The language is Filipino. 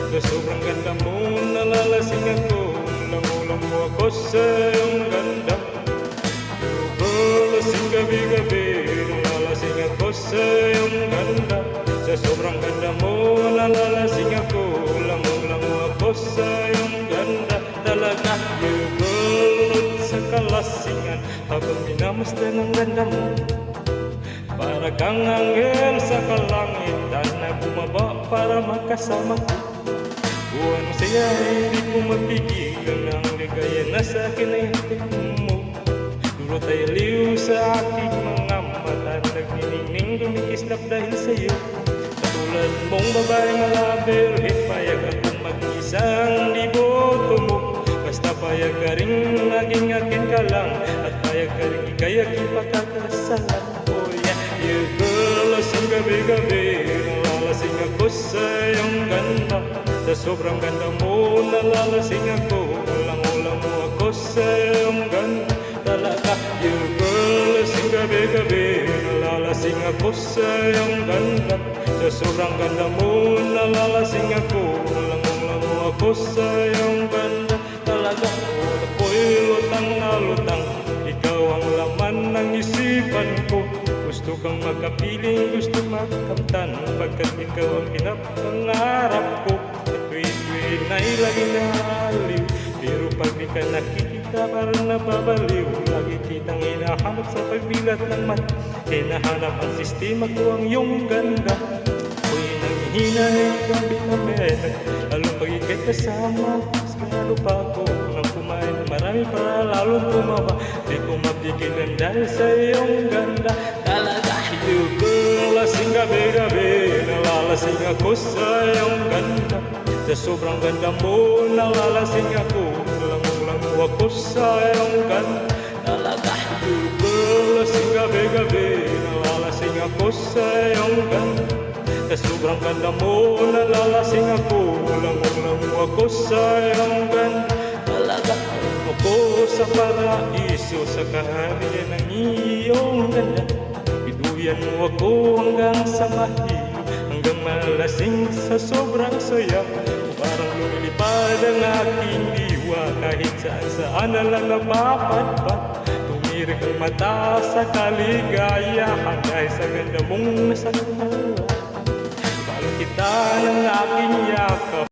Sa sobrang ganda mo, nalalasing ako. Ulang-ulang mo ako sa iyong ganda. Lasing gabi-gabi, nalalasing ako sa iyong ganda. Sa sobrang ganda mo, nalalasing ako. Ulang-ulang mo ako sa iyong ganda. Talaga, gulot sa kalasingan habang minamasdan ang ganda mo. Para kang anghel sa kalangitan na bumaba para makasama ko. Buwan mo siya, hindi ko mapigilan ang ligaya na sa akin ay hatid mo. Dulot ay liw sa aking mga mata, nagniningning dumikislap dahil sa'yo. Katulad mong babae malabir, payag akong mag-isang liboto mo. Basta payag ka rin naging akin ka lang, at payag ka rin ikay aking pagkakasalan. Oh yeah, you girl, lasing gabi-gabi, nalalasing ako sa iyong ganda. Sa sobrang ganda mo, nalalasing ako. Ulang-ulang mo ako sa iyong ganda. Talaga, you girl, lasing gabi-gabi, nalalasing ako sa iyong ganda. Sa sobrang ganda mo, nalalasing ako. Ulang-ulang mo ako sa iyong ganda. Talaga, ako'y lutang na lutang. Ikaw ang laman ng isipan ko. Gusto kang makapiling, gusto makamtan, pagkat ikaw ang pinapangarap ko. At tuwing na'y laging nahaliw, pero pag di ka nakikita parang nababaliw. Lagi kitang hinahanap sa pagbilat ng mata, hinahanap ang sistema ko ang iyong ganda. Ako'y nanghihina ng gabi na meta, lalo pag ika'y kasama, lalo pa ako nang kumain. Marami para lalong tumaba, di ko mapigilan dahil sa iyong ganda. Talaga, you girl, lasing gabi-gabi, nalalasing ako sa iyong ganda. Sa sobrang ganda mo, nalalasing ako. Ulang-ulang mo ako sa iyong ganda. Talaga, you girl, lasing gabi-gabi, nalalasing ako sa iyong ganda. Sa sobrang ganda mo, nalalasing ako. Ulang-ulang mo ako sa iyong ganda. Talaga, ako sa paraiso, sa kaharian ng iyong ganda. Piduyan mo ako hanggang sa mahilo, hanggang malasing sa sobrang saya. Parang lumilipad ang aking diwa, kahit saan-saan na lang napapadpad. Tumirik ang mata sa kaligayahan, dahil sa ganda mong nasakala. Balong kita ng aking yaman,